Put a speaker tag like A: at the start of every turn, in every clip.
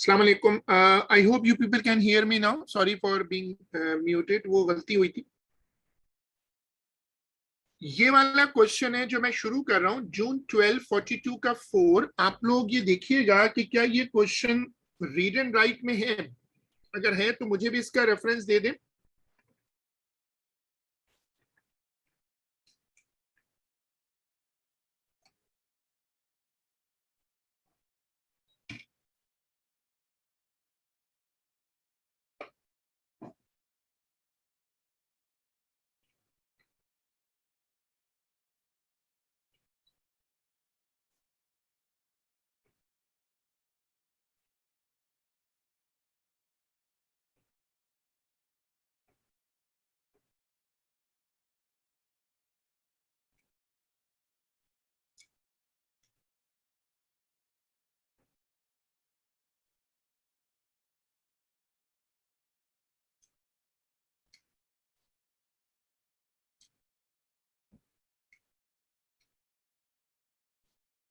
A: अस्सलाम वालेकुम। I hope you people can hear me now. Sorry for being muted, वो गलती हुई थी। ये वाला क्वेश्चन है जो मैं शुरू कर रहा हूँ, जून 1242 का 4। आप लोग ये देखिएगा कि क्या ये क्वेश्चन रीड एंड राइट में है। अगर है तो मुझे भी इसका रेफरेंस दे दें।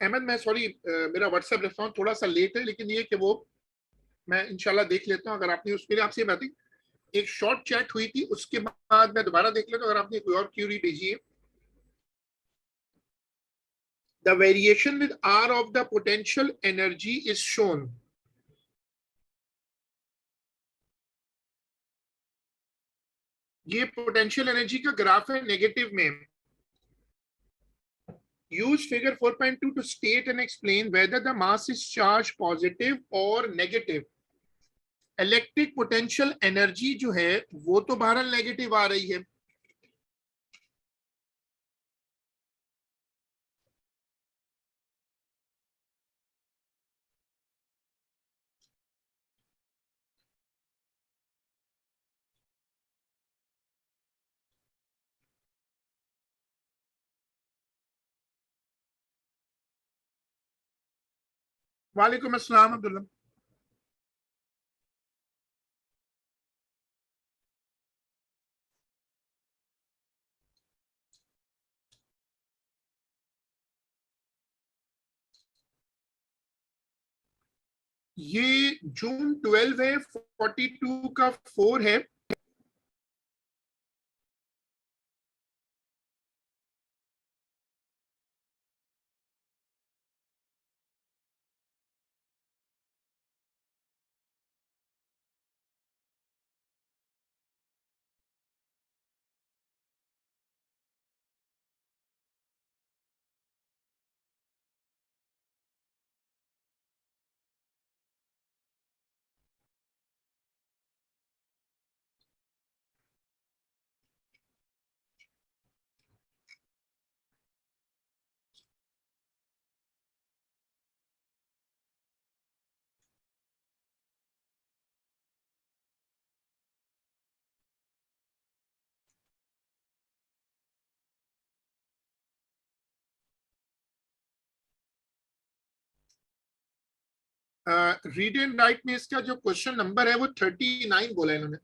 A: अहमद, मैं सॉरी, मेरा व्हाट्सएप रिस्पॉन्स थोड़ा सा लेट है, लेकिन ये कि वो मैं इंशाल्लाह देख लेता हूँ। अगर आपने उसके लिए आपसे बात, एक शॉर्ट चैट हुई थी, उसके बाद मैं दोबारा देख लेता हूँ। अगर आपने कोई और क्यूरी भेजी है। The variation with R of the potential energy is shown. ये पोटेंशियल एनर्जी का ग्राफ है नेगेटिव में। Use figure 4.2 to state and explain whether the mass is charged positive or negative. Electric potential energy जो है वो तो बहरहाल negative आ रही है। वालेकुम अस्सलाम अब्दुल्ला। ये जून 12 है, 42 का 4 है। रीड एंड राइट में इसका जो क्वेश्चन नंबर है वो 39 बोला है इन्होंने।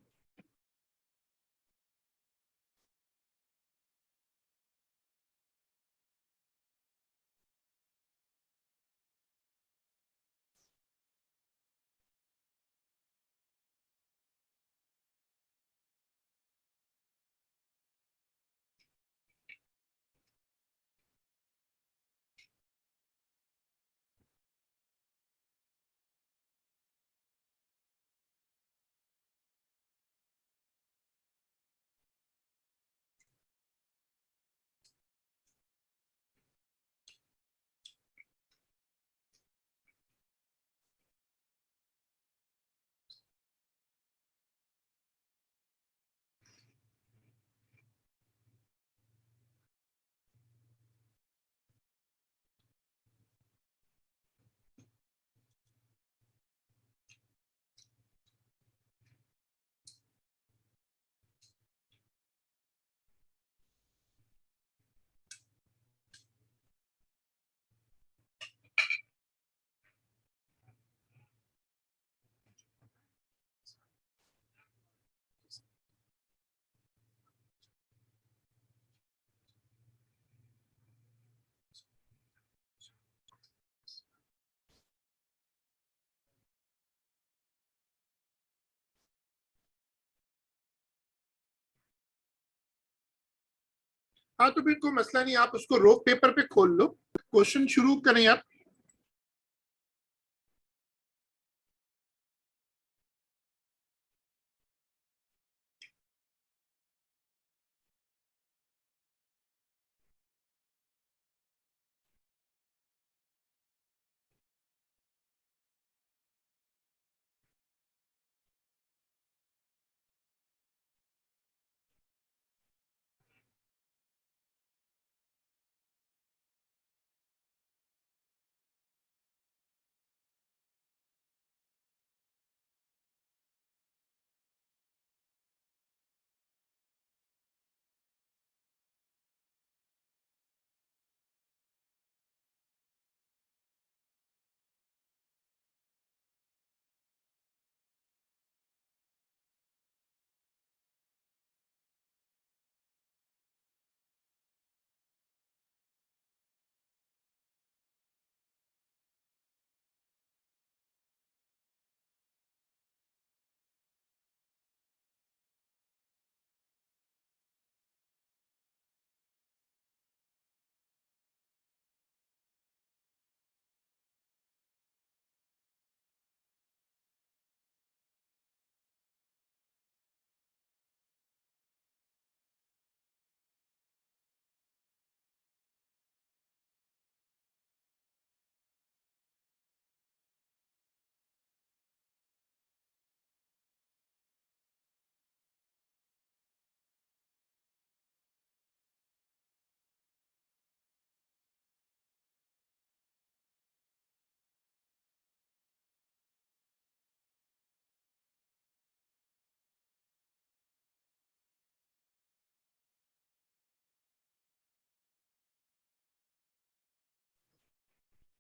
A: हाँ तो फिर कोई मसला नहीं, आप उसको रोक पेपर पे खोल लो, क्वेश्चन शुरू करें आप।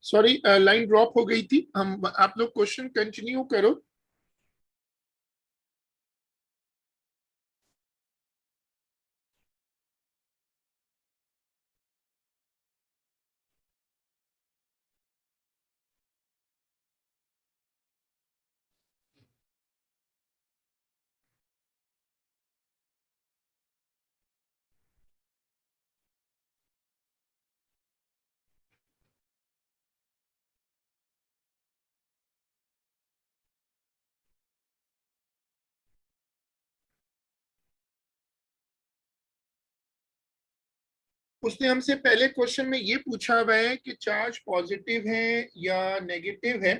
A: सॉरी, लाइन ड्रॉप हो गई थी, हम आप लोग क्वेश्चन कंटिन्यू करो। उसने हमसे पहले क्वेश्चन में ये पूछा हुआ है कि चार्ज पॉजिटिव है या नेगेटिव है।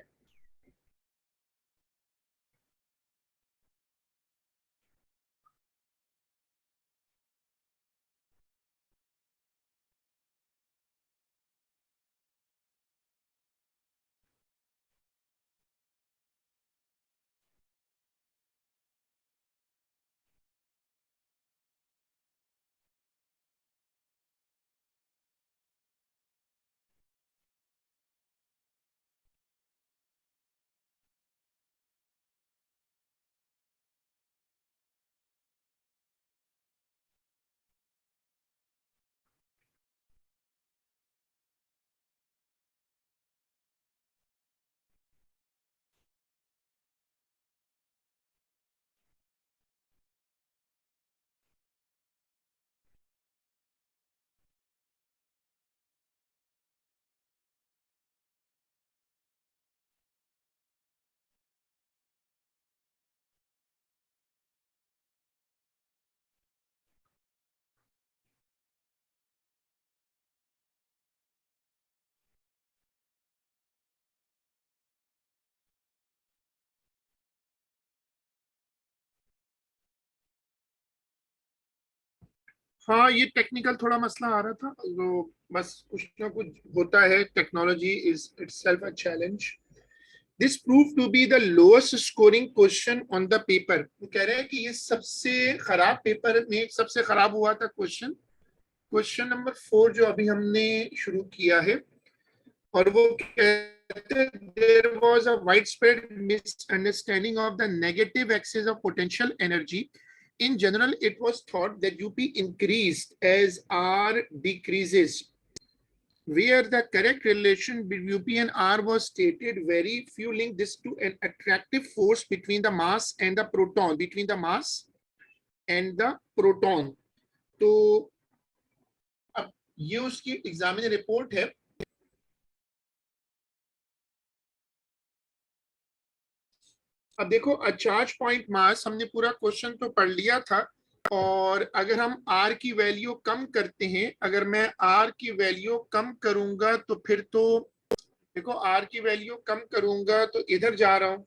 A: हाँ ये टेक्निकल थोड़ा मसला आ रहा था, तो बस कुछ ना कुछ होता है, technology is itself a challenge. This prove to be the lowest scoring question on the paper. वो कह रहे हैं कि ये सबसे खराब पेपर में सबसे खराब हुआ था क्वेश्चन, क्वेश्चन नंबर 4 जो अभी हमने शुरू किया है। और वो कहते हैं there was a widespread misunderstanding of the negative excess of potential energy. In general, it was thought that UP increased as R decreases, where the correct relation between UP and R was stated. Very few link this to an attractive force between the mass and the proton, between the mass and the proton. तो ये उसकी examiner report है। अब देखो, a charge point मास, हमने पूरा question तो पढ़ लिया था। और अगर हम आर की वैल्यू कम करते हैं, अगर मैं आर की वैल्यू कम करूंगा तो फिर तो देखो, आर की वैल्यू कम करूंगा तो इधर जा रहा हूं,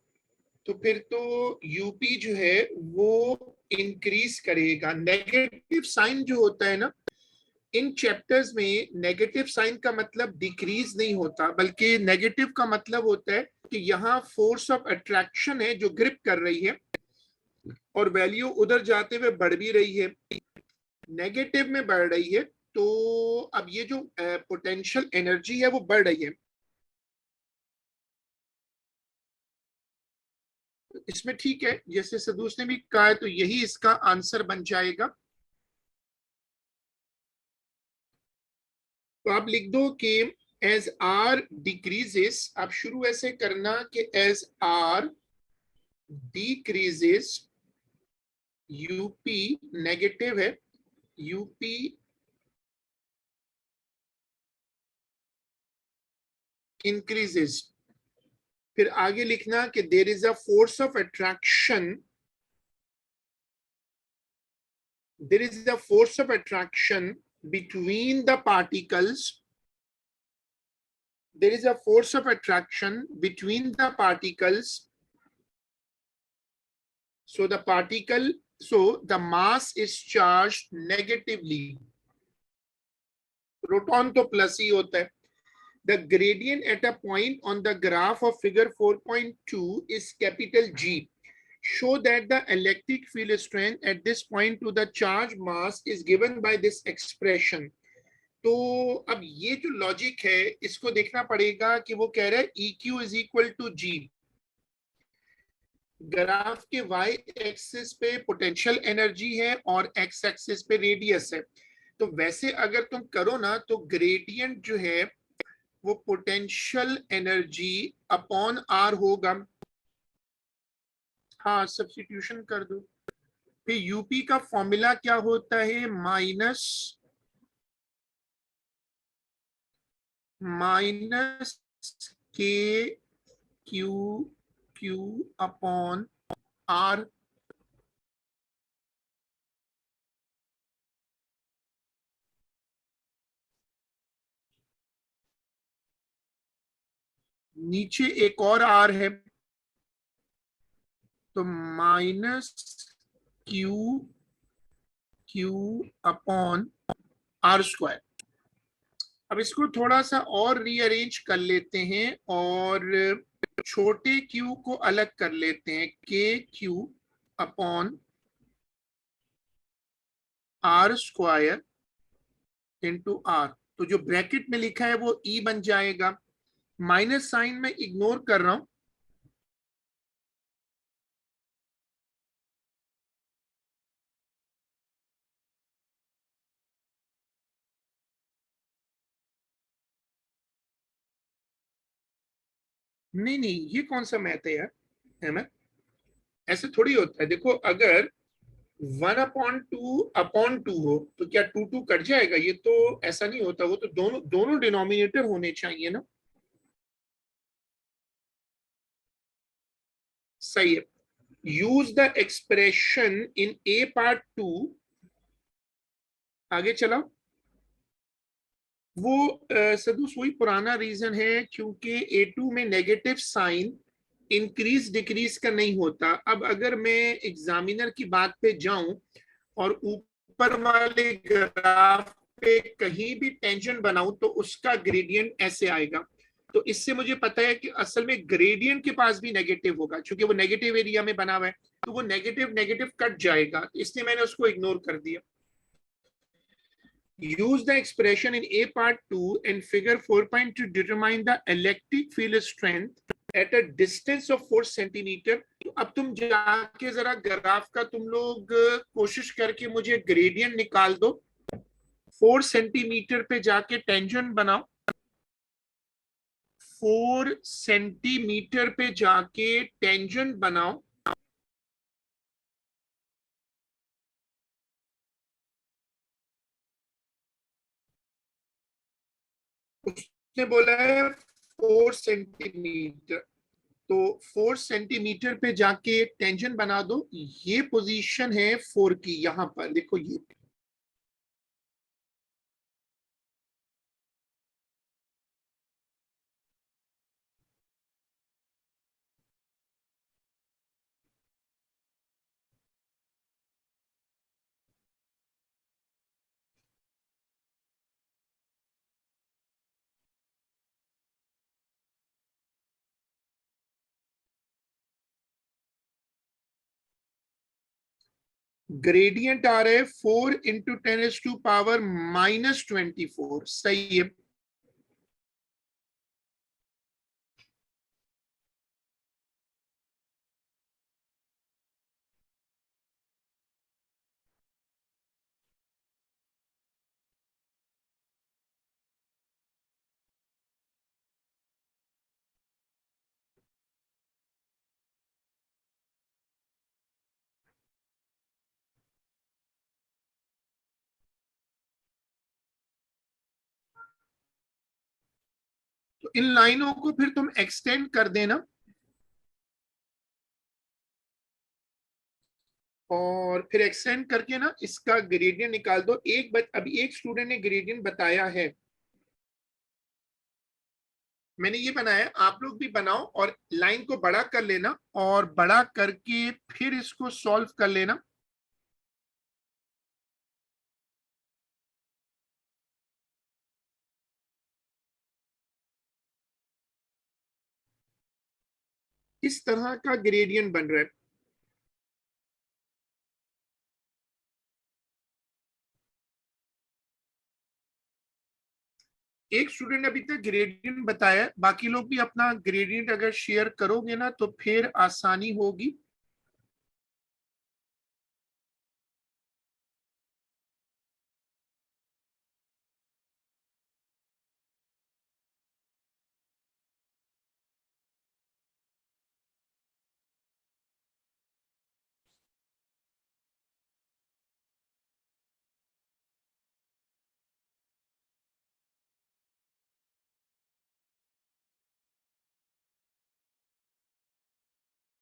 A: तो फिर तो यूपी जो है वो इंक्रीज करेगा। नेगेटिव साइन जो होता है ना, इन चैप्टर्स में नेगेटिव साइन का मतलब डिक्रीज नहीं होता, बल्कि नेगेटिव का मतलब होता है कि यहाँ फोर्स ऑफ अट्रैक्शन है जो ग्रिप कर रही है और वैल्यू उधर जाते हुए बढ़ भी रही है, नेगेटिव में बढ़ रही है। तो अब ये जो पोटेंशियल एनर्जी है वो बढ़ रही है। इसमें ठीक है, जैसे सदूस ने भी कहा है, तो यही इसका आंसर बन जाएगा। तो आप लिख दो कि एज आर डिक्रीजेस, आप शुरू ऐसे करना कि as R decreases UP, negative है, यूपी इंक्रीजेस। फिर आगे लिखना कि there is a force of attraction, there is a force of attraction between the particles, there is a force of attraction between the particles, so the particle, so the mass is charged negatively, proton तो plus ही होता है। The gradient at a point on the graph of figure 4.2 is capital G. Show that the electric field strength at this point to the charge mass is given by this expression. तो अब ये जो logic है इसको देखना पड़ेगा कि वो कह रहा है EQ is equal to G, graph के वाई एक्सिस पे पोटेंशियल एनर्जी है और एक्स एक्सिस पे रेडियस है। तो वैसे अगर तुम करो ना, तो ग्रेडियंट जो है वो पोटेंशियल एनर्जी अपॉन आर होगा। हाँ, सब्स्टिट्यूशन कर दो। फिर यूपी का फॉर्मूला क्या होता है, माइनस के क्यू क्यू अपॉन आर। नीचे एक और आर है, तो minus Q Q upon R square. अब इसको थोड़ा सा और रीअरेंज कर लेते हैं और छोटे क्यू को अलग कर लेते हैं, K Q upon R square into R. तो जो ब्रैकेट में लिखा है वो ई बन जाएगा। माइनस साइन में इग्नोर कर रहा हूं, नहीं नहीं, ये कौन सा मैथ है यार, अहमद, ऐसे थोड़ी होता है। देखो, अगर 1/2 हो तो क्या 2 कट जाएगा? ये तो ऐसा नहीं होता, वो तो दोनों दोनों डिनोमिनेटर होने चाहिए ना। सही है। Use the expression in A part 2, आगे चला। वो सदुस वही पुराना रीजन है, क्योंकि A2 में नेगेटिव साइन इंक्रीज डिक्रीज का नहीं होता। अब अगर मैं एग्जामिनर की बात पे जाऊं और ऊपर वाले ग्राफ पे कहीं भी टेंजेंट बनाऊं तो उसका ग्रेडियंट ऐसे आएगा। तो इससे मुझे पता है कि असल में ग्रेडियंट के पास भी नेगेटिव होगा, क्योंकि वो नेगेटिव एरिया में बना हुआ है, तो वो नेगेटिव नेगेटिव कट जाएगा, इसलिए मैंने उसको इग्नोर कर दिया। Use the expression in A part 2 and figure 4.2 to determine the electric field strength at a distance of 4 centimetre. तो अब तुम जाके जरा ग्राफ का तुम लोग कोशिश करके मुझे ग्रेडियंट निकाल दो। 4 सेंटीमीटर पे जाके टेंजेंट बनाओ, 4 सेंटीमीटर पे जाके टेंजेंट बनाओ। उसने बोला है 4 सेंटीमीटर, तो 4 सेंटीमीटर पे जाके टेंजेंट बना दो। ये पोजीशन है 4 की, यहां पर देखो ये। ग्रेडियंट आ रहे 4 × 10⁻⁻24, सही है। तो इन लाइनों को फिर तुम एक्सटेंड कर देना और फिर एक्सटेंड करके ना इसका ग्रेडियंट निकाल दो। अभी एक स्टूडेंट ने ग्रेडियंट बताया है, मैंने ये बनाया, आप लोग भी बनाओ और लाइन को बड़ा कर लेना और बड़ा करके फिर इसको सॉल्व कर लेना। इस तरह का ग्रेडियंट बन रहा है। एक स्टूडेंट ने अभी तक ग्रेडियंट बताया है, बाकी लोग भी अपना ग्रेडियंट अगर शेयर करोगे ना तो फिर आसानी होगी।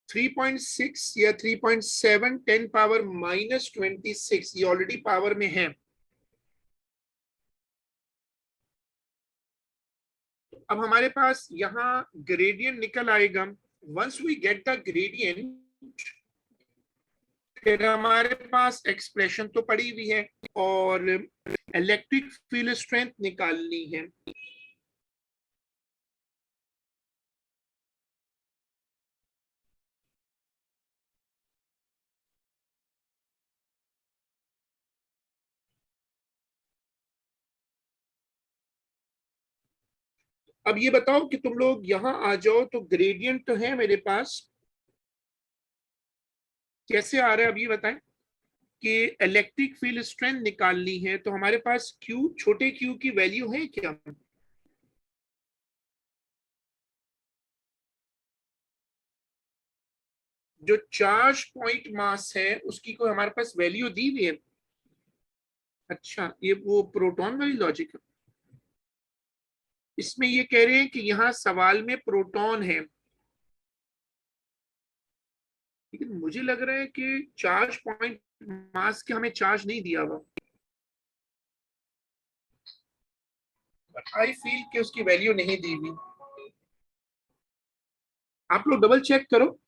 A: -3.6 या 3.7 10⁻⁻26, ये ऑलरेडी पावर में है। अब हमारे पास यहाँ ग्रेडियंट निकल आएगा। Once we get the gradient, फिर हमारे पास एक्सप्रेशन तो पड़ी हुई है और इलेक्ट्रिक फील्ड स्ट्रेंथ निकालनी है। अब ये बताओ कि तुम लोग यहां आ जाओ, तो ग्रेडियंट तो है मेरे पास, कैसे आ रहा है अब ये बताएं। कि इलेक्ट्रिक फील्ड स्ट्रेंथ निकालनी है, तो हमारे पास क्यू, छोटे क्यू की वैल्यू है क्या? जो चार्ज पॉइंट मास है उसकी कोई हमारे पास वैल्यू दी हुई है? अच्छा, ये वो प्रोटॉन वाली लॉजिक है। इसमें ये कह रहे हैं कि यहाँ सवाल में प्रोटॉन है, लेकिन मुझे लग रहा है कि चार्ज पॉइंट मास के हमें चार्ज नहीं दिया हुआ। आई फील कि उसकी वैल्यू नहीं दी हुई। आप लोग डबल चेक करो।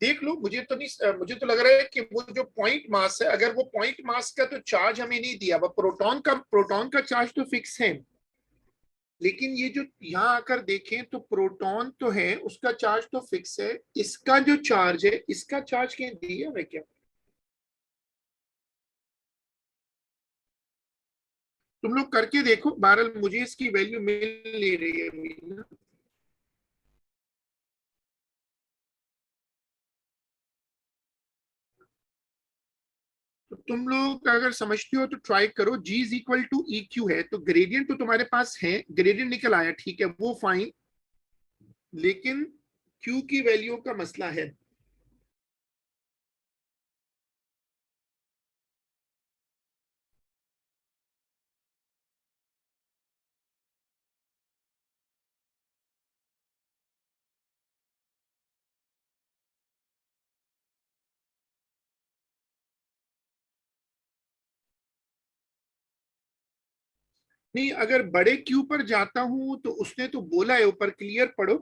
A: देख लो, मुझे तो नहीं, मुझे तो लग रहा है कि वो जो पॉइंट मास है, अगर वो पॉइंट मास का तो चार्ज हमें नहीं दिया, वो प्रोटॉन का चार्ज तो फिक्स है, लेकिन ये जो यहाँ आकर देखें तो प्रोटॉन तो है, उसका चार्ज तो फिक्स है, इसका जो चार्ज है, इसका चार्ज कहीं दिया है क्या? तुम लोग करके देखो, बहरहाल मुझे इसकी वैल्यू मिल नहीं रही है अभी ना। तो तुम लोग अगर समझते हो तो ट्राई करो। G is equal to E Q है, तो ग्रेडियंट तो तुम्हारे पास है, ग्रेडियंट निकल आया, ठीक है, वो फाइन, लेकिन Q की वैल्यू का मसला है। नहीं, अगर बड़े क्यू पर जाता हूं तो उसने तो बोला है, ऊपर क्लियर पढ़ो,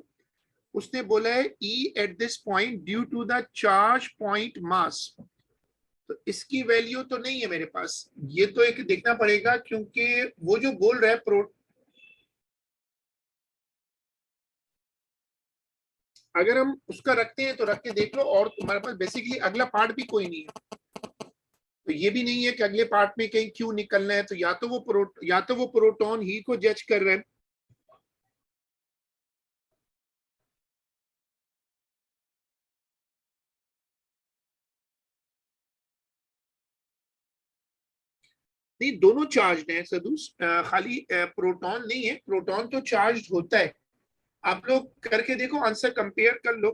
A: उसने बोला है E at this point due to the charge point mass. तो इसकी वैल्यू तो नहीं है मेरे पास, ये तो एक देखना पड़ेगा, क्योंकि वो जो बोल रहा है प्रो, अगर हम उसका रखते हैं तो रख के देख लो, और तुम्हारे पास बेसिकली अगला पार्ट भी कोई नहीं है, तो ये भी नहीं है कि अगले पार्ट में कहीं क्यू निकलना है, तो या तो वो प्रोटॉन ही को जज कर रहे हैं। नहीं, दोनों चार्ज हैं सदुस, खाली प्रोटॉन नहीं है, प्रोटॉन तो चार्ज होता है। आप लोग करके देखो, आंसर कंपेयर कर लो।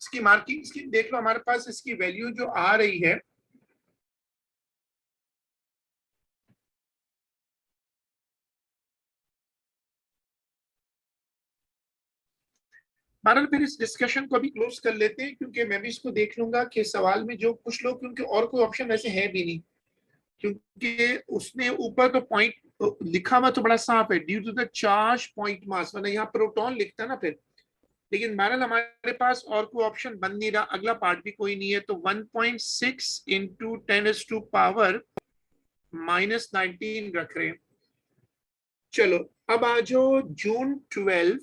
A: इसकी मार्किंग स्कीम देख लो, हमारे पास इसकी वैल्यू जो आ रही है, बहरहाल फिर इस डिस्कशन को अभी क्लोज कर लेते हैं, क्योंकि मैं भी इसको देख लूंगा कि सवाल में जो कुछ लोग, क्योंकि और कोई ऑप्शन वैसे है भी नहीं, क्योंकि उसने ऊपर तो पॉइंट लिखा हुआ तो बड़ा साफ है, due to the charge point mass, वरना यहाँ प्रोटॉन लिखता ना फिर। लेकिन बहरहाल हमारे पास और कोई ऑप्शन बन नहीं रहा, अगला पार्ट भी कोई नहीं है, तो 1.6 इंटू 10 टू पावर -19 रख रहे हैं। चलो, अब आ जाओ जून 12,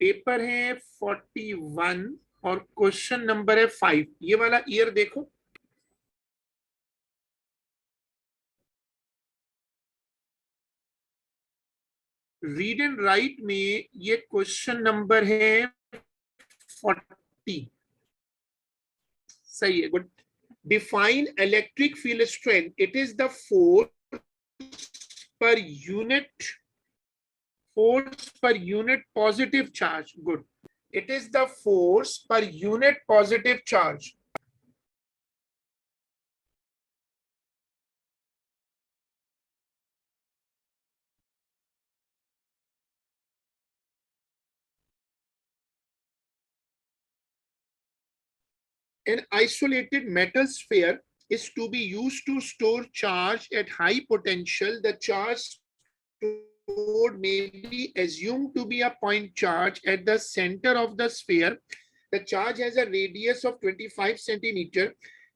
A: पेपर है 41 और क्वेश्चन नंबर है 5। ये वाला ईयर देखो, रीड एंड राइट में ये क्वेश्चन नंबर है 40। सही है, good. Define electric field strength, it is the force per unit, force per unit positive charge. Good. It is the force per unit positive charge. An isolated metal sphere is to be used to store charge at high potential. The charge stored may be assumed to be a point charge at the center of the sphere. The charge has a radius of 25 centimeter.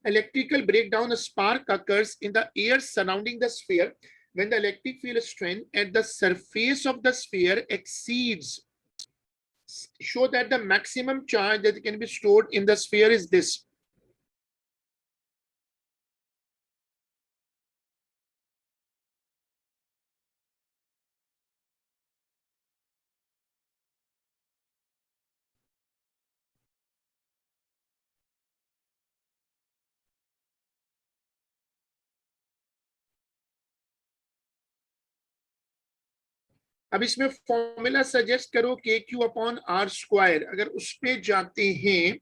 A: Electrical breakdown, a spark occurs in the air surrounding the sphere when the electric field strength at the surface of the sphere exceeds. Show that the maximum charge that can be stored in the sphere is this. अब इसमें formula suggest करो, के Q upon R square, अगर उस पे जाते हैं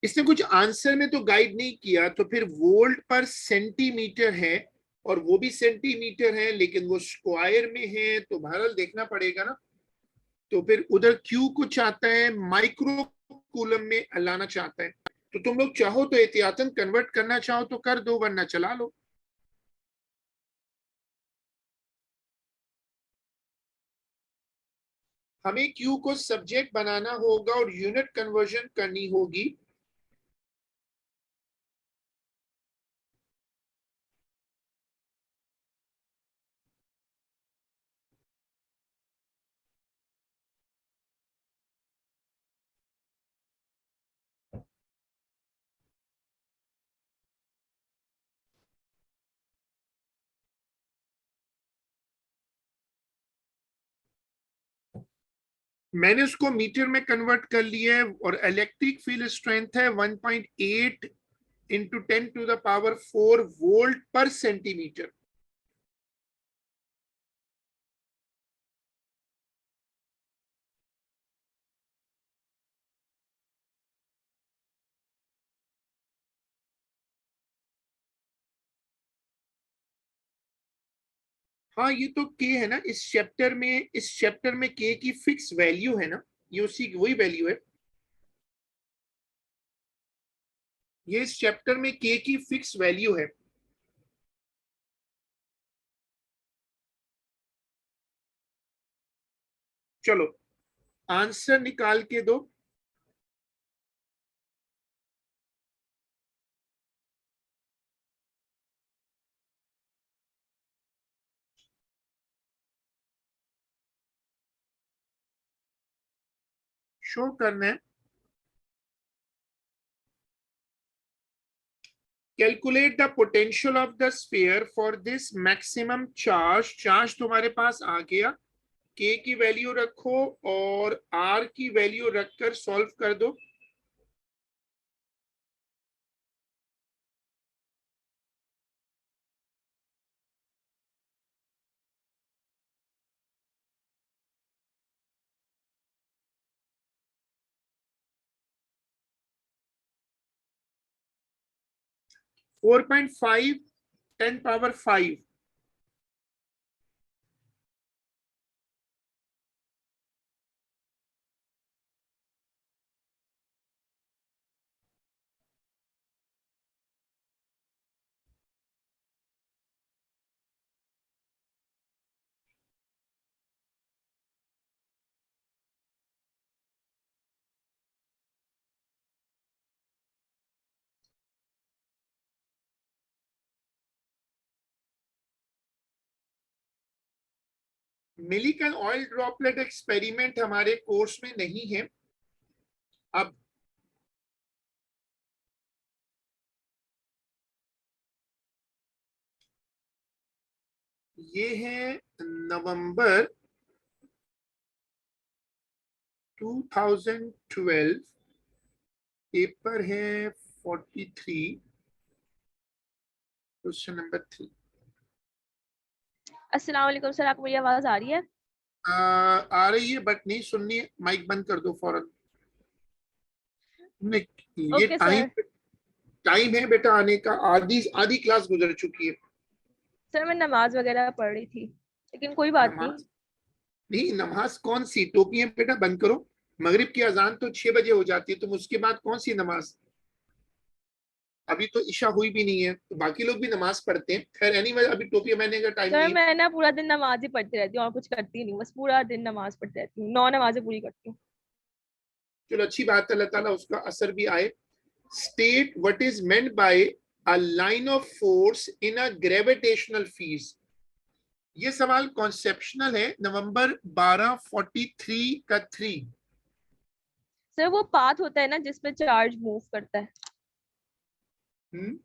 A: इसने कुछ आंसर में तो गाइड नहीं किया, तो फिर वोल्ट पर सेंटीमीटर है और वो भी सेंटीमीटर है लेकिन वो स्क्वायर में है, तो बहरहाल देखना पड़ेगा ना। तो फिर उधर क्यू को चाहता है माइक्रो कूलम में लाना चाहता है, तो तुम लोग चाहो तो एहतियातन कन्वर्ट करना चाहो तो कर दो, वरना चला लो। हमें क्यू को सब्जेक्ट बनाना होगा और यूनिट कन्वर्जन करनी होगी। मैंने उसको मीटर में कन्वर्ट कर लिया है और इलेक्ट्रिक फील्ड स्ट्रेंथ है 1.8 इंटू 10⁴ वोल्ट पर सेंटीमीटर। हाँ, ये तो के है ना इस चैप्टर में के की फिक्स वैल्यू है ना, ये उसी की वही वैल्यू है। ये इस चैप्टर में के की फिक्स वैल्यू है। चलो आंसर निकाल के दो। शो करना है। Calculate the potential of the sphere for this maximum charge. Charge तुम्हारे पास आ गया, के की वैल्यू रखो और आर की वैल्यू रखकर सॉल्व कर दो। Four point five 10⁵ Millikan oil droplet experiment हमारे कोर्स में नहीं है। अब ये है नवंबर 2012, पेपर है 43, क्वेश्चन नंबर 3।
B: अस्सलाम वालेकुम सर, आपको मेरी आवाज आ रही है?
A: आ रही है बट नहीं सुननी है, माइक बंद कर दो फौरन। ये
B: ओके
A: टाइम
B: सर।
A: टाइम है बेटा आने का, आधी आधी क्लास गुजर चुकी है।
B: सर मैं नमाज वगैरह पढ़ रही थी, लेकिन कोई बात नहीं।
A: नमाज नहीं, नमाज कौन सी टोपी है बेटा, बंद करो। मगरिब की अजान तो 6 बजे हो जाती है, तुम उसके बाद कौन सी नमाज। अभी तो ईशा हुई भी नहीं है, तो बाकी लोग भी नमाज पढ़ते हैं। खैर एनीवे अभी टोपी पहनने का टाइम
B: सर
A: नहीं है।
B: मैं ना पूरा दिन नमाज ही पढ़ती रहती हूँ और कुछ करती नहीं हूँ, बस पूरा दिन नमाज पढ़ती रहती हूँ, 9 नमाजें पूरी करती हूँ।
A: चलो अच्छी बात है, अल्लाह ताला उसका असर भी आए। State what is meant by a line of force in a gravitational field. ये सवाल कॉन्सेप्शनल है, नवंबर 1243 का 3।
B: सर वो पाथ होता है ना जिसमें चार्ज मूव करता है।
A: हम्म,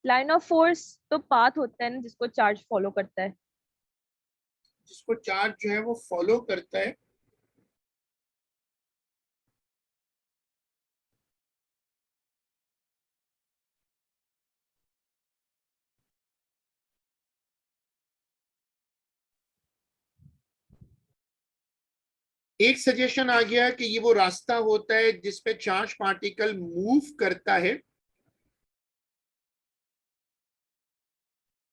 B: लाइन ऑफ फोर्स तो पाथ होता है ना जिसको चार्ज फॉलो करता है।
A: जिसको चार्ज जो है वो फॉलो करता है। एक सजेशन आ गया कि ये वो रास्ता होता है जिसपे चार्ज पार्टिकल मूव करता है.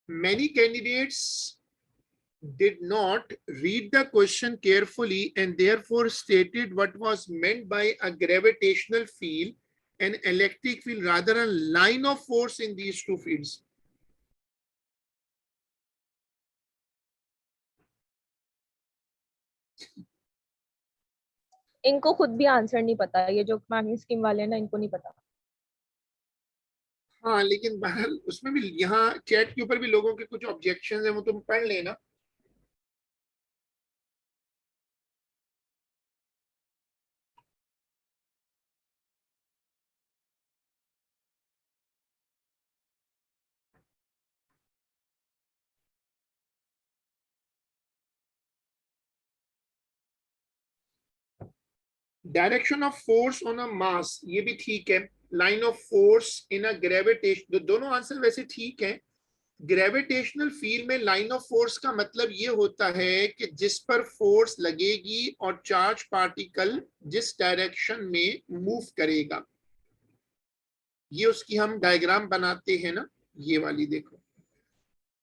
A: Many candidates did not read the question carefully and therefore stated what was meant by a gravitational field and electric field rather a line of force in these two fields.
B: इनको खुद भी answer नहीं पता, ये जो मैग्नी scheme वाले हैं ना, इनको नहीं पता.
A: हाँ, लेकिन बहरहाल उसमें भी यहाँ चैट के ऊपर भी लोगों के कुछ ऑब्जेक्शंस हैं, वो तुम पढ़ लेना. Direction of force on a mass, ये भी ठीक है. Line of force in a gravitation, दोनों आंसर वैसे ठीक है. ग्रेविटेशनल फील्ड में लाइन ऑफ फोर्स का मतलब ये होता है कि जिस पर फोर्स लगेगी और चार्ज पार्टिकल जिस डायरेक्शन में मूव करेगा, ये उसकी हम डायग्राम बनाते हैं ना, ये वाली देखो.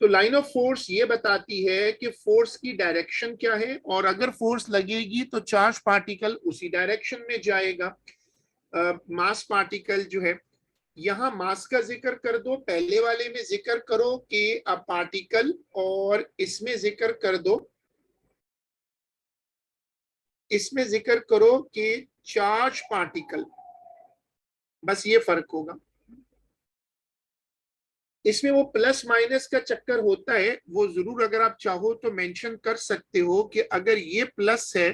A: तो लाइन ऑफ फोर्स ये बताती है कि फोर्स की डायरेक्शन क्या है, और अगर फोर्स लगेगी तो चार्ज पार्टिकल उसी डायरेक्शन में जाएगा. मास पार्टिकल जो है, यहां मास का जिक्र कर दो, पहले वाले में जिक्र करो कि अ पार्टिकल, और इसमें जिक्र कर दो, इसमें जिक्र करो कि चार्ज पार्टिकल. बस ये फर्क होगा. इसमें वो प्लस माइनस का चक्कर होता है, वो जरूर अगर आप चाहो तो मेंशन कर सकते हो कि अगर ये प्लस है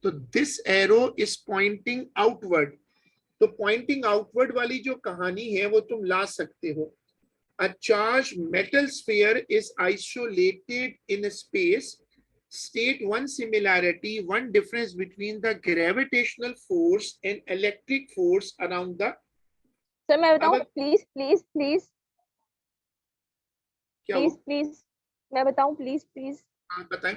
A: तो this arrow is pointing outward. तो पॉइंटिंग आउटवर्ड वाली जो कहानी है वो तुम ला सकते हो. A charged metal sphere is isolated in space. State one similarity, one difference between the gravitational force and electric force around the.
B: Sir मैं बताऊं,
A: अब
B: प्लीज प्लीज प्लीज
A: क्या
B: प्लीज
A: हो?
B: प्लीज, मैं बताऊं प्लीज प्लीज.
A: आप बताएं.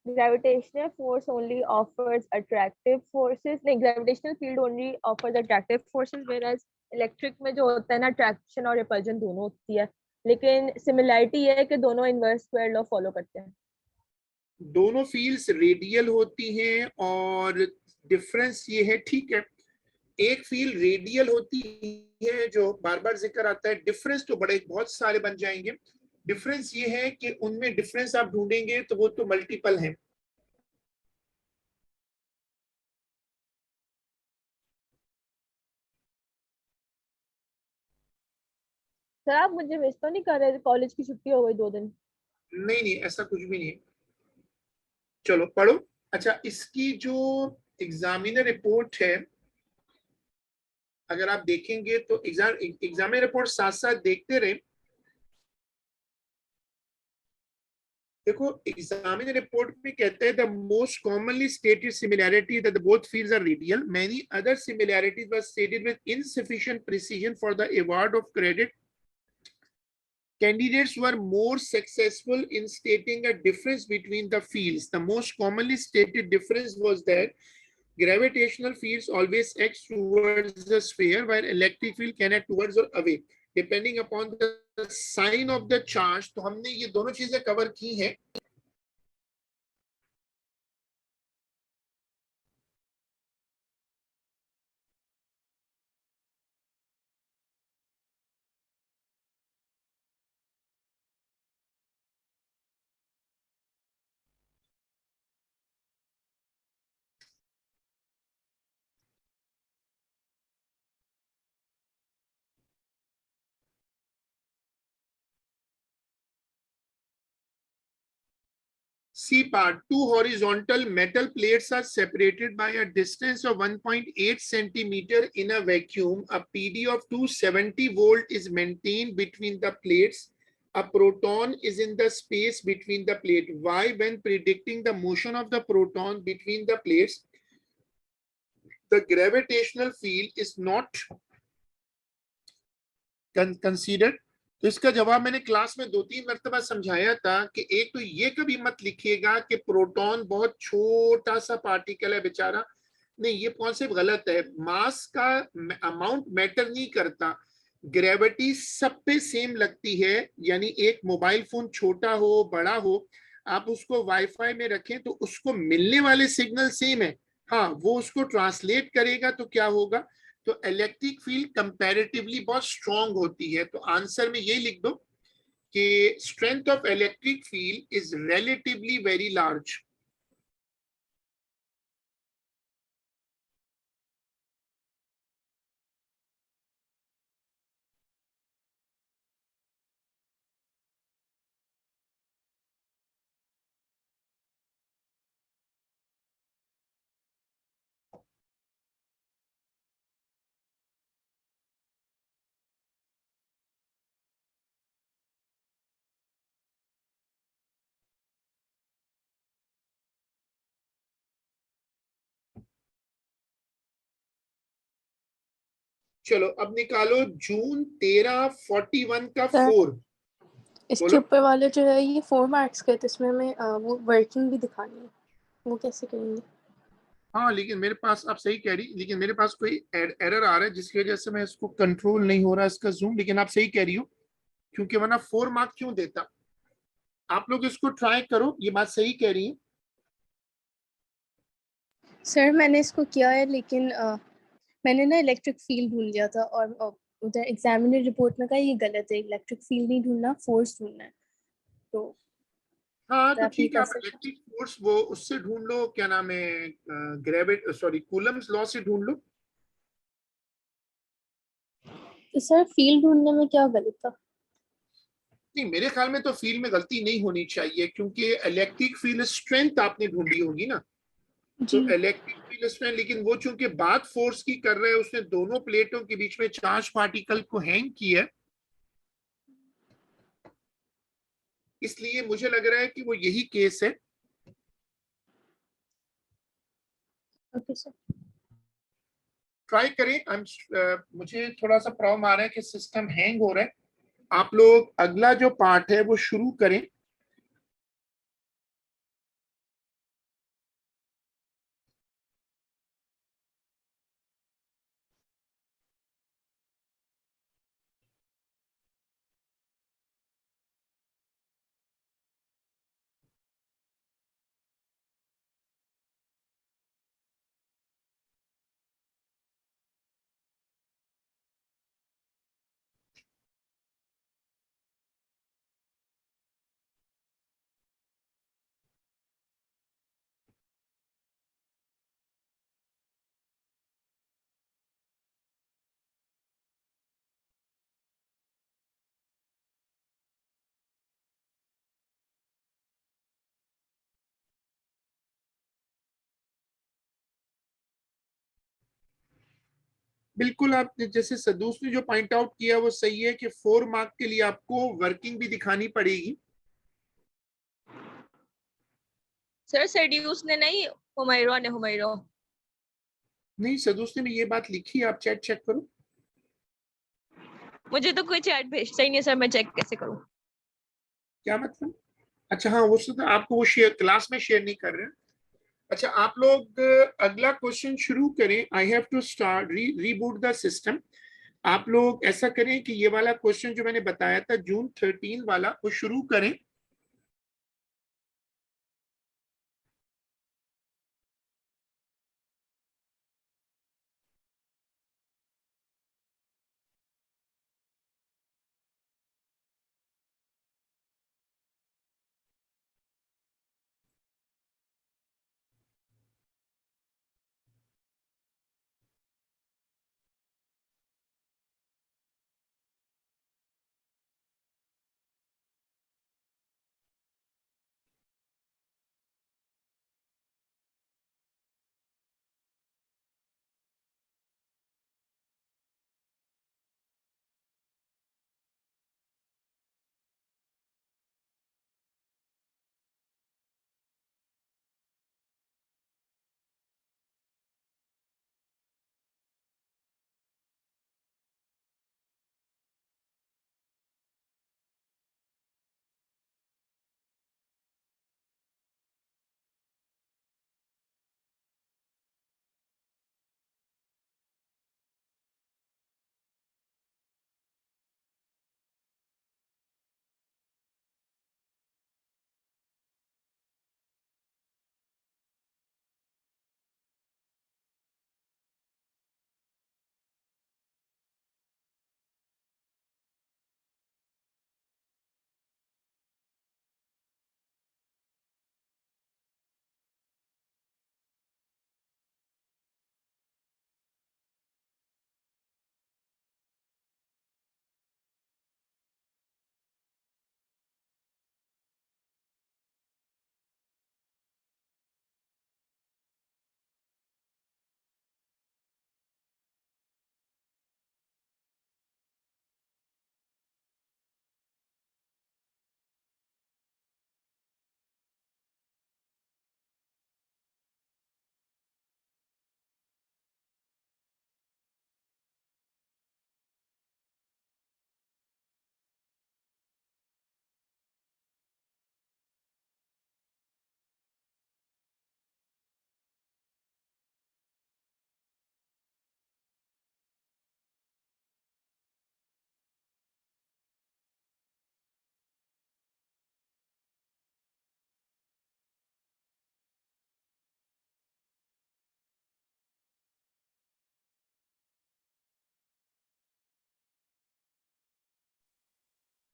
B: Gravitational force only offers attractive forces. नहीं, gravitational field only offers attractive forces, whereas electric में जो होता है ना, attraction और repulsion दोनों होती है. लेकिन similarity ये है कि दोनों inverse square law follow करते हैं.
A: दोनों फील्ड्स रेडियल होती हैं, और डिफरेंस ये है, ठीक है. एक फील्ड रेडियल होती है जो बार बार जिक्र आता है. डिफरेंस तो बड़े बहुत सारे बन जाएंगे. डिफरेंस ये है कि उनमें डिफरेंस आप ढूंढेंगे तो वो तो मल्टीपल है.
B: सर आप मुझे मिस तो नहीं कर रहे? कॉलेज की छुट्टी हो गई 2 दिन.
A: नहीं नहीं, ऐसा कुछ भी नहीं है. चलो पढ़ो. अच्छा, इसकी जो एग्जामिनर रिपोर्ट है, अगर आप देखेंगे तो एग्जामिनर रिपोर्ट साथ साथ देखते रहे. देखो, एग्जामिनर रिपोर्ट में कहते हैं the most commonly stated similarity that both fields are radial. Many other similarities were stated with insufficient precision for the award of credit. Candidates were more successful in stating a difference between the fields. The most commonly stated difference was that gravitational fields always act towards the sphere, while electric field can act towards or away, depending upon the sign of the charge. तो हमने ये दोनों चीजें cover की हैं. C part, two horizontal metal plates are separated by a distance of 1.8 centimeter in a vacuum. A PD of 270 volt is maintained between the plates. A proton is in the space between the plate. Why, when predicting the motion of the proton between the plates, the gravitational field is not considered? तो इसका जवाब मैंने class में 2-3 मरतबा समझाया था कि एक तो ये कभी मत लिखिएगा कि प्रोटॉन बहुत छोटा सा पार्टिकल है बेचारा, नहीं, ये कॉन्सेप्ट गलत है। मास का अमाउंट मैटर नहीं करता, ग्रेविटी सब पे सेम लगती है। यानी एक मोबाइल फोन छोटा हो बड़ा हो, आप उसको वाईफाई में रखें तो उसको मिलने वाले सिग्नल सेम है। हाँ, वो उसको ट्रांसलेट करेगा तो क्या होगा, तो इलेक्ट्रिक फील्ड कंपैरेटिवली बहुत स्ट्रांग होती है। तो आंसर में ये लिख दो कि strength of electric field is relatively very large. चलो अब निकालो जून 13 41 का
C: सर
A: 4।
C: इसके
A: बोलो।
C: ऊपर वाले जो है ये 4 मार्क्स के, तो इसमें हमें वो वर्किंग भी दिखानी है, वो कैसे करेंगे?
A: हाँ लेकिन मेरे पास, आप सही कह रही, लेकिन मेरे पास कोई एरर आ रहा है जिसकी वजह से मैं इसको कंट्रोल नहीं हो रहा इसका जूम। लेकिन आप सही कह रही हो, क्योंकि वरना 4 मार्क क्यों देता। आप लोग इसको ट्राई करो, ये बात सही कह रही है।
C: सर मैंने इसको किया है, लेकिन मैंने ना इलेक्ट्रिक फील्ड ढूंढ लिया था, और उधर एग्जामिनर रिपोर्ट में कहा ये गलत है, इलेक्ट्रिक फील्ड नहीं ढूंढना, फोर्स ढूंढना है। तो
A: हाँ तो
C: आप ये
A: ठीक है,
C: कर
A: आप
C: सकते हैं?
A: इलेक्ट्रिक फोर्स वो उससे ढूंढ लो, क्या नाम है, ग्रेविट सॉरी कूलम्स लॉ से ढूंढ लो।
C: तो सर फील्ड ढूंढने में क्या गलत था?
A: नहीं, मेरे ख्याल में तो फील्ड में गलती नहीं होनी चाहिए, क्योंकि इलेक्ट्रिक फील्ड स्ट्रेंथ आपने ढूंढी होगी ना। तो
C: जी।
A: इलेक्ट्रिक फील्ड स्ट्रेंथ, लेकिन वो चूंकि बात फोर्स की कर रहे हैं, उसने दोनों प्लेटों के बीच में चार्ज पार्टिकल को हैंग किया है, इसलिए मुझे लग रहा है कि वो यही केस है।
C: Okay sir.
A: ट्राई करें। मुझे थोड़ा सा प्रॉब्लम आ रहा है कि सिस्टम हैंग हो रहा है। आप लोग अगला जो पार्ट है वो शुरू करें। बिल्कुल, आप जैसे सदूस ने जो पॉइंट आउट किया वो सही है कि 4 मार्क के लिए आपको वर्किंग भी दिखानी पड़ेगी।
B: सर सेड्यूस ने नहीं, हुमैरो ने, हुमैरो।
A: नहीं, सदूस ने भी ये बात लिखी है, आप चैट चेक करो।
B: मुझे तो कोई चैट भेजता ही नहीं है सर, मैं चेक कैसे करूं?
A: क्या मतलब? अच्छा हाँ, वो तो आपको वो शेयर क्लास में शेयर नहीं कर रहे हैं। अच्छा, आप लोग अगला क्वेश्चन शुरू करें। I have to start reboot the system. आप लोग ऐसा करें कि ये वाला क्वेश्चन जो मैंने बताया था जून 13 वाला, वो शुरू करें।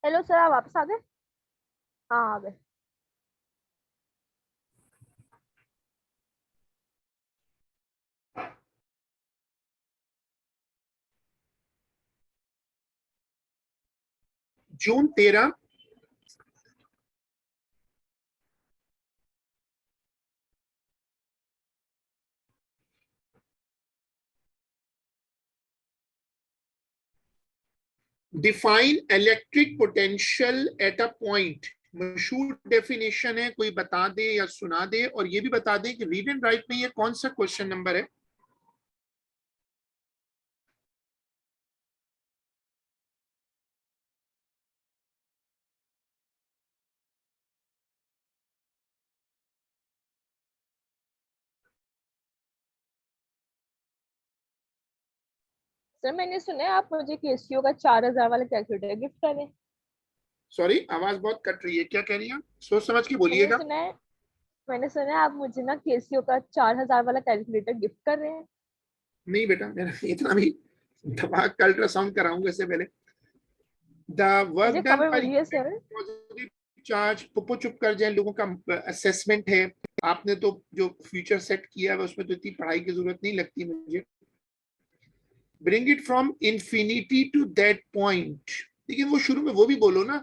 B: हेलो सर, आप वापस आ गए? हाँ आ गए।
A: जून 13, define electric potential at a point. मशहूर डेफिनेशन है, कोई बता दे या सुना दे, और ये भी बता दे कि रीड एंड राइट में ये कौन सा क्वेश्चन नंबर है।
B: सर मैंने सुना है आप मुझे केसीओ का 4,000 वाला कैलकुलेटर गिफ्ट करें।
A: सॉरी, आवाज बहुत कट रही है, क्या कह रही हैं? सोच समझ के
B: मैंने
A: बोलिएगा।
B: सुना है मैंने सुना है आप मुझे ना केसीओ का 4,000 वाला कैलकुलेटर गिफ्ट कर रहे हैं।
A: नहीं बेटा, मेरा इतना भी दिमाग का अल्ट्रासाउंड कराऊंगा इससे पहले। द वर्क
B: मुझे
A: डन
B: खबर
A: बाय
B: मिली है सर।
A: पॉजिटिव चार्ज, पुप्पो चुप कर जाए, लोगों का असेसमेंट है। आपने तो जो फ्यूचर सेट किया है उसमें तो इतनी पढ़ाई की जरूरत नहीं लगती मुझे। Bring it from infinity to that point. लेकिन वो शुरू में वो भी बोलो ना,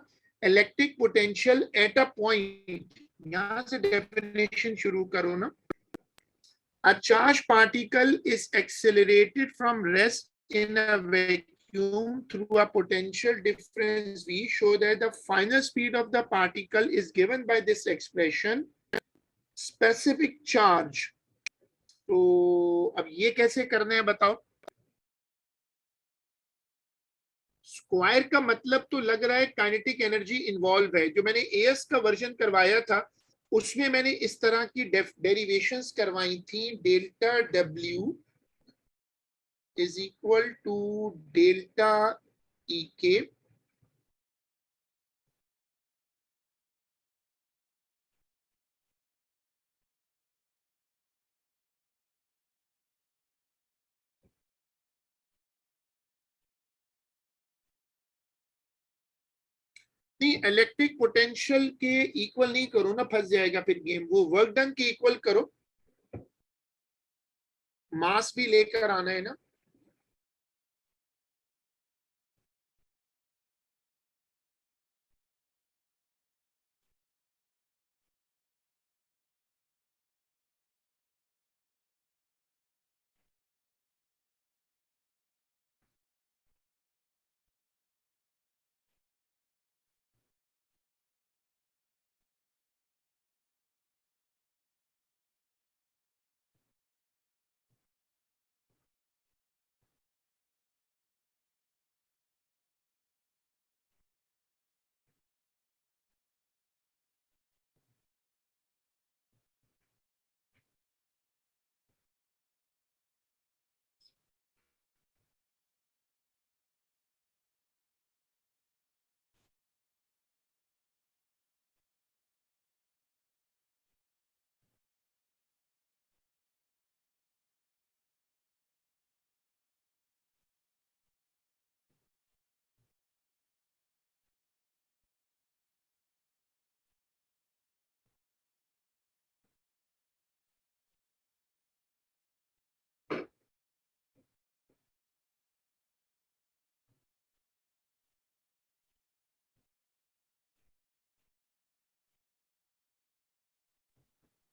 A: electric potential at a point, यहां से डेफिनेशन शुरू करो ना। A charged particle is accelerated from rest in a vacuum through a potential difference V. Show that the final speed of the particle is given by this expression, specific charge. तो अब ये कैसे करना है बताओ। स्क्वायर का मतलब तो लग रहा है काइनेटिक एनर्जी इन्वॉल्व है। जो मैंने एएस का वर्जन करवाया था उसमें मैंने इस तरह की डेरिवेशंस करवाई थी। Delta W is equal to delta ek नहीं, इलेक्ट्रिक पोटेंशियल के इक्वल नहीं करो ना, फंस जाएगा फिर गेम। वो वर्क डन के इक्वल करो, मास भी लेकर आना है ना।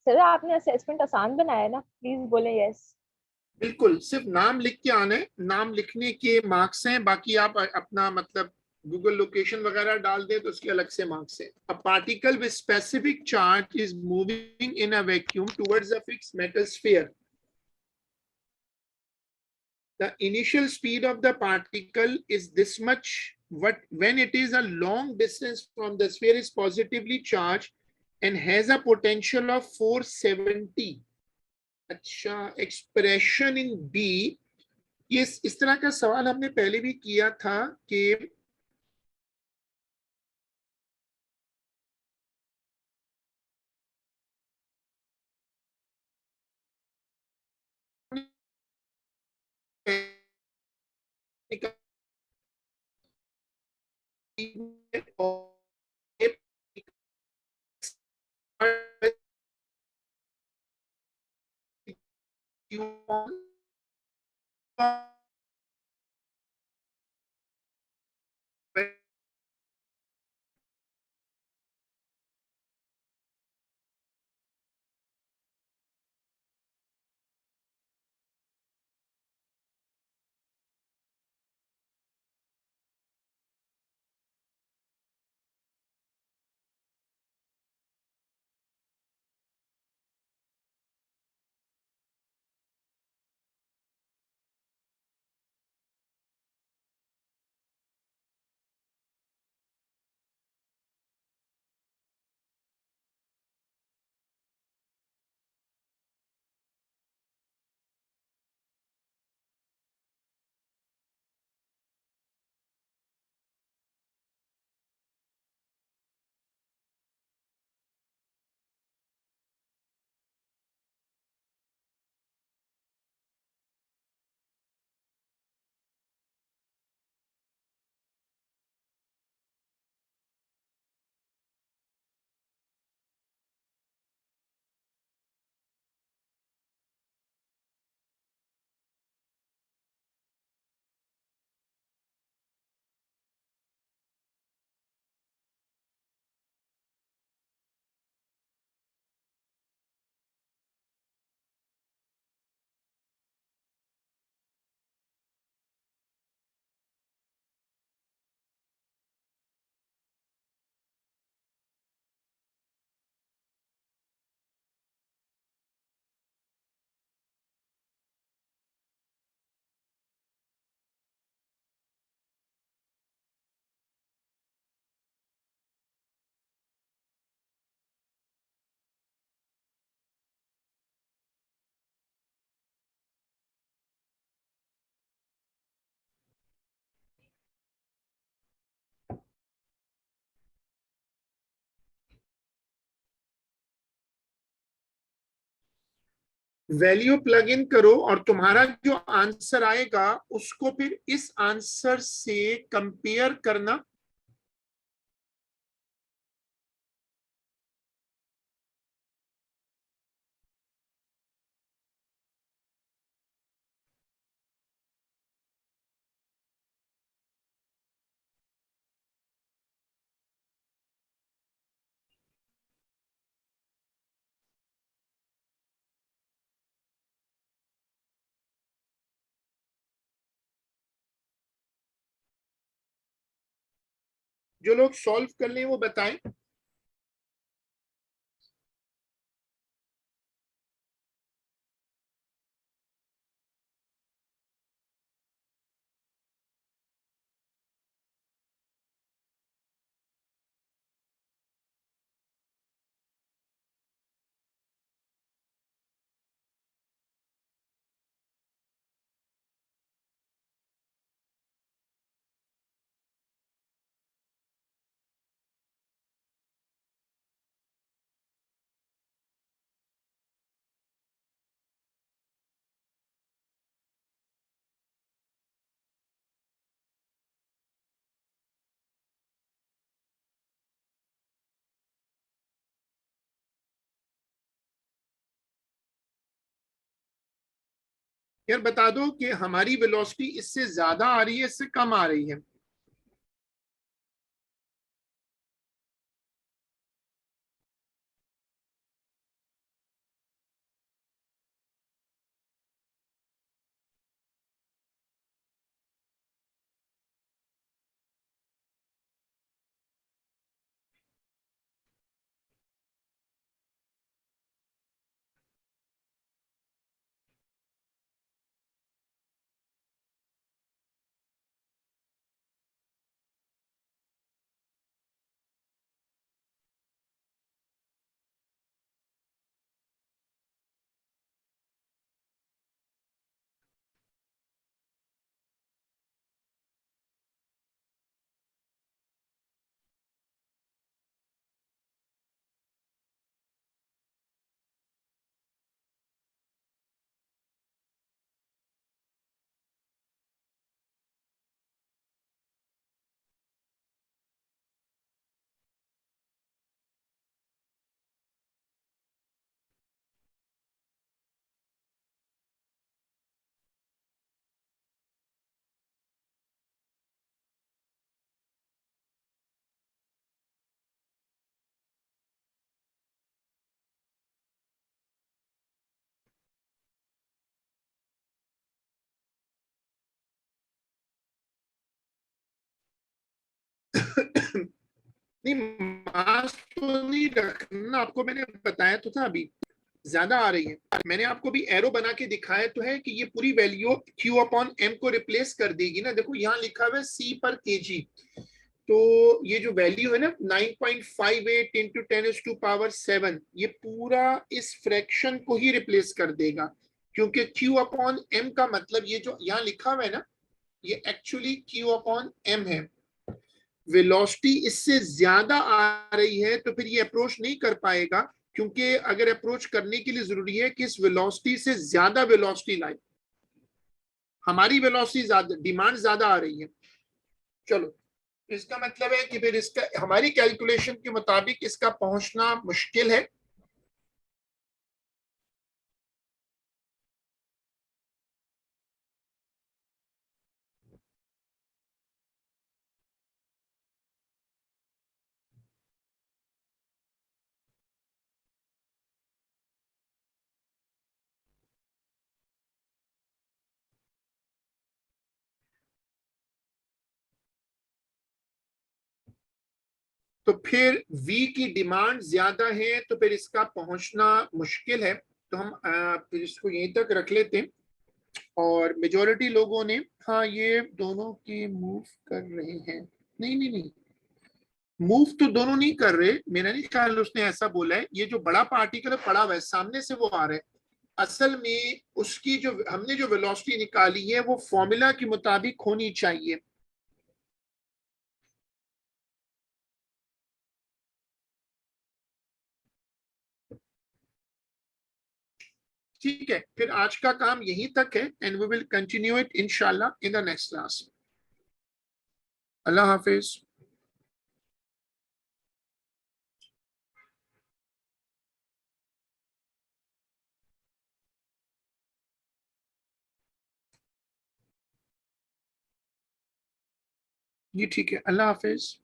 B: सर आपने असेसमेंट आसान बनाया है ना, प्लीज बोले यस।
A: बिल्कुल, सिर्फ नाम लिख के आना है, नाम लिखने के मार्क्स हैं, बाकी आप अपना मतलब गूगल लोकेशन वगैरह डाल दे तो उसके अलग से मार्क्स है। A particle with specific charge is moving in a vacuum towards a fixed metal sphere. The initial speed of the particle is this much, but when it is a long distance from the sphere is positively charged and has a potential of 470। अच्छा, expression in B, ये इस तरह का सवाल हमने पहले भी किया था कि वैल्यू प्लग इन करो और तुम्हारा जो आंसर आएगा उसको फिर इस आंसर से कंपेयर करना। जो लोग सॉल्व कर लें वो बताएं। यार बता दो कि हमारी वेलोसिटी इससे ज्यादा आ रही है, इससे कम आ रही है? नहीं, मास तो नहीं रखना, आपको मैंने बताया तो था अभी, ज्यादा आ रही है। मैंने आपको भी एरो बना के दिखाया तो है कि ये पूरी वैल्यू Q अपॉन M को रिप्लेस कर देगी ना। देखो यहाँ लिखा हुआ है C पर kg, तो ये जो वैल्यू है ना 9.58 इंटू 10⁻⁷, ये पूरा इस फ्रैक्शन को ही रिप्लेस कर देगा, क्योंकि Q अपॉन M का मतलब ये जो यहाँ लिखा हुआ है ना, ये एक्चुअली Q अपॉन M है। वेलोसिटी इससे ज्यादा आ रही है तो फिर ये अप्रोच नहीं कर पाएगा, क्योंकि अगर अप्रोच करने के लिए जरूरी है कि इस वेलोसिटी से ज्यादा वेलोसिटी लाए। हमारी वेलोसिटी ज्यादा, डिमांड ज्यादा आ रही है। चलो, इसका मतलब है कि फिर इसका हमारी कैलकुलेशन के मुताबिक इसका पहुंचना मुश्किल है। तो फिर V की डिमांड ज्यादा है तो फिर इसका पहुंचना मुश्किल है। तो हम फिर इसको यहीं तक रख लेते हैं। और मेजोरिटी लोगों ने, हाँ ये दोनों की मूव कर रहे हैं, नहीं नहीं नहीं, मूव तो दोनों नहीं कर रहे, मेरा नहीं ख्याल उसने ऐसा बोला है। ये जो बड़ा पार्टिकल पड़ा हुआ है सामने से वो आ रहा है, असल में उसकी जो हमने जो वेलोसिटी निकाली है वो फॉर्मूला के मुताबिक होनी चाहिए। ठीक है, फिर आज का काम यहीं तक है, and we will continue it इंशाल्लाह इन द नेक्स्ट क्लास। अल्लाह हाफिज। जी ठीक है, अल्लाह हाफिज।